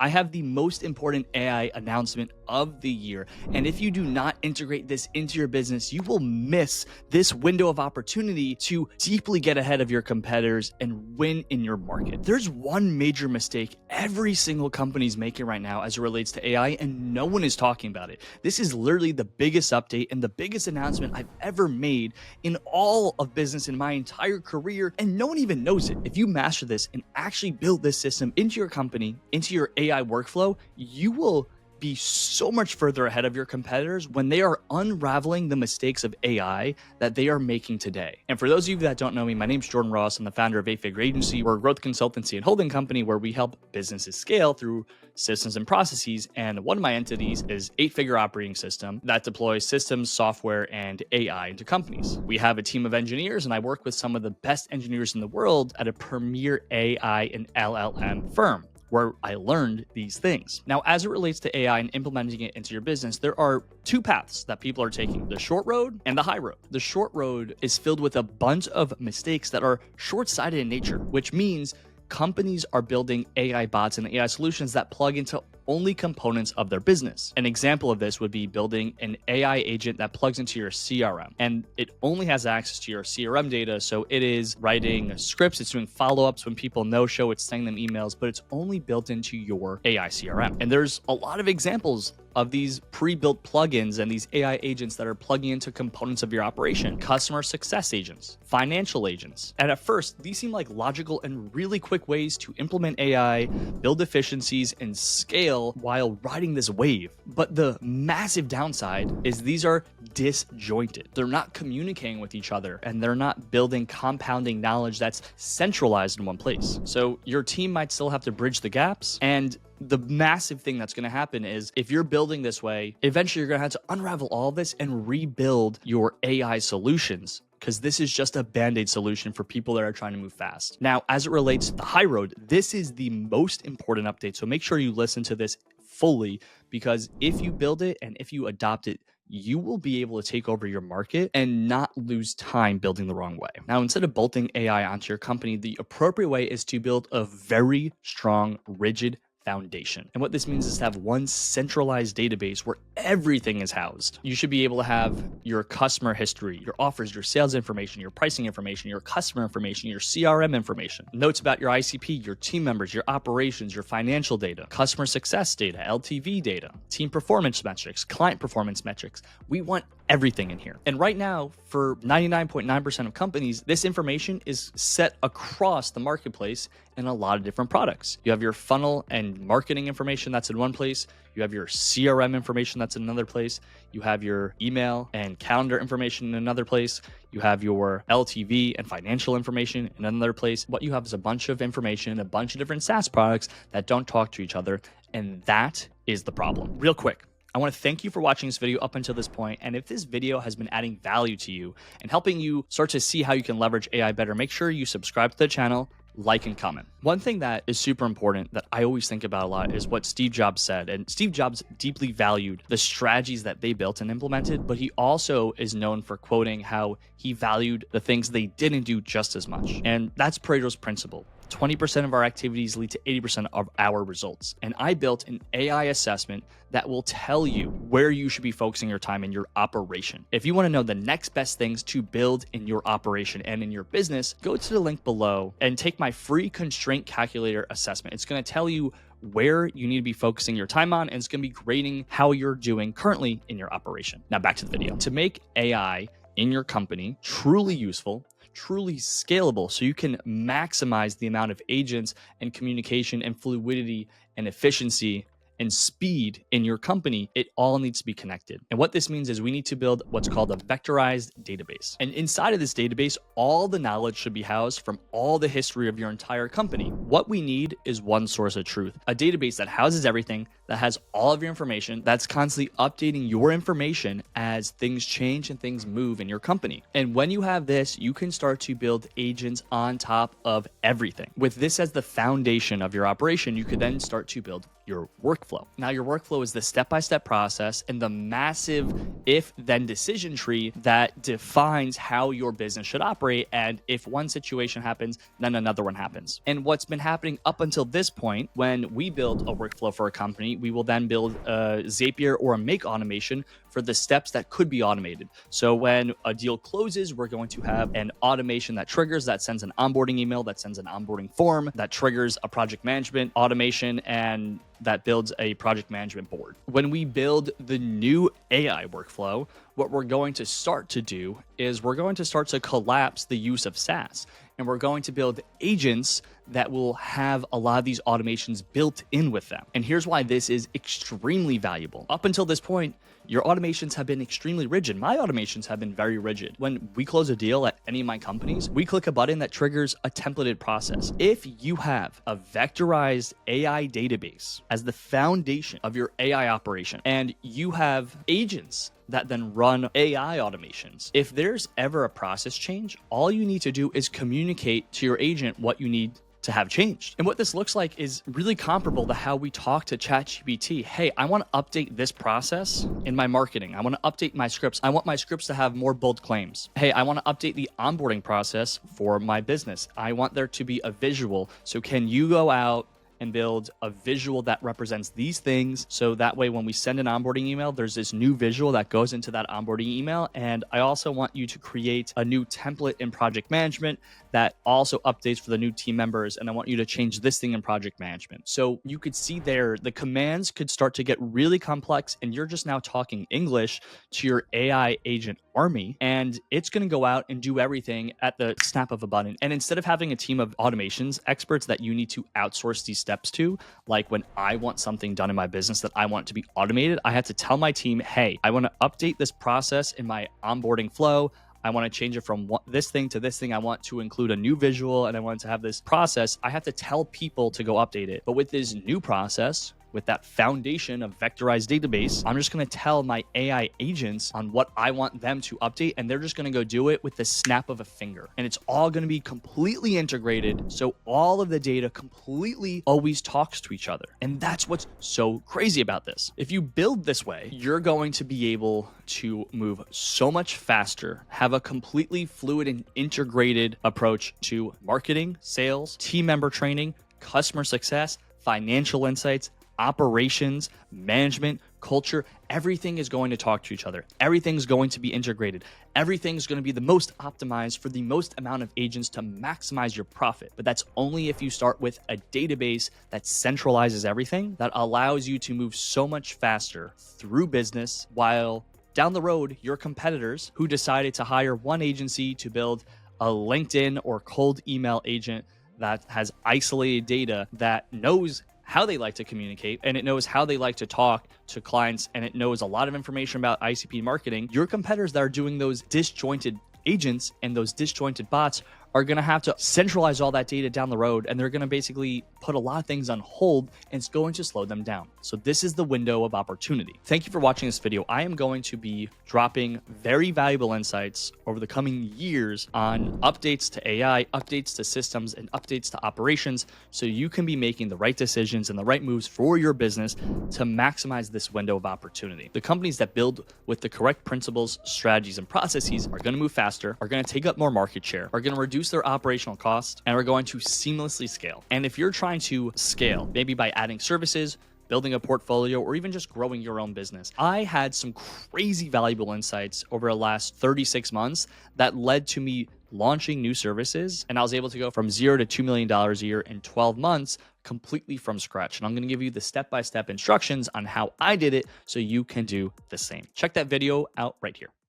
I have the most important AI announcement of the year. And if you do not integrate this into your business, you will miss this window of opportunity to deeply get ahead of your competitors and win in your market. There's one major mistake every single company is making right now as it relates to AI, and no one is talking about it. This is literally the biggest update and the biggest announcement I've ever made in all of business in my entire career, and no one even knows it. If you master this and actually build this system into your company, into your AI workflow, you will be so much further ahead of your competitors when they are unraveling the mistakes of AI that they are making today. And for those of you that don't know me, my name's Jordan Ross. I'm the founder of 8-Figure Agency. We're a growth consultancy and holding company where we help businesses scale through systems and processes. And one of my entities is 8-Figure Operating System that deploys systems, software, and AI into companies. We have a team of engineers, and I work with some of the best engineers in the world at a premier AI and LLM firm, where I learned these things. Now, as it relates to AI and implementing it into your business, there are two paths that people are taking: the short road and the high road. The short road is filled with a bunch of mistakes that are short-sighted in nature, which means companies are building AI bots and AI solutions that plug into only components of their business. An example of this would be building an AI agent that plugs into your CRM, and it only has access to your CRM data. So it is writing scripts, it's doing follow-ups when people no-show, it's sending them emails, but it's only built into your AI CRM. And there's a lot of examples of these pre-built plugins and these AI agents that are plugging into components of your operation: customer success agents, financial agents. And at first, these seem like logical and really quick ways to implement AI, build efficiencies, and scale while riding this wave. But the massive downside is these are disjointed. They're not communicating with each other, and they're not building compounding knowledge that's centralized in one place. So your team might still have to bridge the gaps, and the massive thing that's going to happen is if you're building this way, eventually you're going to have to unravel all of this and rebuild your AI solutions, because this is just a band-aid solution for people that are trying to move fast. Now, as it relates to the high road, this is the most important update. So make sure you listen to this fully, because if you build it and if you adopt it, you will be able to take over your market and not lose time building the wrong way. Now, instead of bolting AI onto your company, the appropriate way is to build a very strong, rigid foundation. And what this means is to have one centralized database where everything is housed. You should be able to have your customer history, your offers, your sales information, your pricing information, your customer information, your CRM information, notes about your ICP, your team members, your operations, your financial data, customer success data, LTV data, team performance metrics, client performance metrics. We want everything in here. And right now, for 99.9% of companies, this information is set across the marketplace in a lot of different products. You have your funnel and marketing information that's in one place. You have your CRM information that's in another place. You have your email and calendar information in another place. You have your LTV and financial information in another place. What you have is a bunch of information, a bunch of different SaaS products that don't talk to each other. And that is the problem. Real quick, I want to thank you for watching this video up until this point. And if this video has been adding value to you and helping you start to see how you can leverage AI better, make sure you subscribe to the channel, like, and comment. One thing that is super important that I always think about a lot is what Steve Jobs said. And Steve Jobs deeply valued the strategies that they built and implemented, but he also is known for quoting how he valued the things they didn't do just as much. And that's Pareto's principle. 20% of our activities lead to 80% of our results. And I built an AI assessment that will tell you where you should be focusing your time in your operation. If you want to know the next best things to build in your operation and in your business, go to the link below and take my free constraint calculator assessment. It's going to tell you where you need to be focusing your time on, and it's going to be grading how you're doing currently in your operation. Now back to the video. To make AI in your company truly useful, truly scalable, so you can maximize the amount of agents and communication and fluidity and efficiency and speed in your company, it all needs to be connected. And what this means is we need to build what's called a vectorized database. And inside of this database, all the knowledge should be housed from all the history of your entire company. What we need is one source of truth, a database that houses everything, that has all of your information, that's constantly updating your information as things change and things move in your company. And when you have this, you can start to build agents on top of everything. With this as the foundation of your operation, you could then start to build your workflow. Now, your workflow is the step-by-step process and the massive if-then decision tree that defines how your business should operate. And if one situation happens, then another one happens. And what's been happening up until this point, when we build a workflow for a company, we will then build a Zapier or a Make automation for the steps that could be automated. So when a deal closes, we're going to have an automation that triggers, that sends an onboarding email, that sends an onboarding form, that triggers a project management automation, and that builds a project management board. When we build the new AI workflow, what we're going to start to do is we're going to start to collapse the use of SaaS. And we're going to build agents that will have a lot of these automations built in with them. And here's why this is extremely valuable. Up until this point, your automations have been extremely rigid. My automations have been very rigid. When we close a deal at any of my companies, we click a button that triggers a templated process. If you have a vectorized AI database as the foundation of your AI operation, and you have agents that then run AI automations, if there's ever a process change, all you need to do is communicate to your agent what you need to have changed. And what this looks like is really comparable to how we talk to ChatGPT. Hey, I want to update this process in my marketing. I want to update my scripts. I want my scripts to have more bold claims. Hey, I want to update the onboarding process for my business. I want there to be a visual. So can you go out and build a visual that represents these things, so that way when we send an onboarding email, there's this new visual that goes into that onboarding email. And I also want you to create a new template in project management that also updates for the new team members, and I want you to change this thing in project management. So you could see there, the commands could start to get really complex, and you're just now talking English to your AI agent army, and it's going to go out and do everything at the snap of a button. And instead of having a team of automations experts that you need to outsource these steps to, like when I want something done in my business that I want to be automated, I have to tell my team, hey, I want to update this process in my onboarding flow. I want to change it from this thing to this thing. I want to include a new visual, and I want to have this process. I have to tell people to go update it. But with this new process, with that foundation of vectorized database, I'm just going to tell my AI agents on what I want them to update, and they're just going to go do it with the snap of a finger. And it's all going to be completely integrated, so all of the data completely always talks to each other. And that's what's so crazy about this. If you build this way, you're going to be able to move so much faster, have a completely fluid and integrated approach to marketing, sales, team member training, customer success, financial insights, operations, management, culture. Everything is going to talk to each other. Everything's going to be integrated. Everything's going to be the most optimized for the most amount of agents to maximize your profit. But that's only if you start with a database that centralizes everything, that allows you to move so much faster through business, while down the road, your competitors who decided to hire one agency to build a LinkedIn or cold email agent that has isolated data, that knows how they like to communicate, and it knows how they like to talk to clients, and it knows a lot of information about ICP marketing. Your competitors that are doing those disjointed agents and those disjointed bots are going to have to centralize all that data down the road, and they're going to basically put a lot of things on hold, and it's going to slow them down. So this is the window of opportunity. Thank you for watching this video. I am going to be dropping very valuable insights over the coming years on updates to AI, updates to systems, and updates to operations, so you can be making the right decisions and the right moves for your business to maximize this window of opportunity. The companies that build with the correct principles, strategies, and processes are going to move faster, are going to take up more market share, are going to reduce their operational costs, and are going to seamlessly scale. And if you're trying to scale, maybe by adding services, building a portfolio, or even just growing your own business, I had some crazy valuable insights over the last 36 months that led to me launching new services, and I was able to go from $0 to $2 million a year in 12 months completely from scratch. And I'm going to give you the step-by-step instructions on how I did it so you can do the same. Check that video out right here.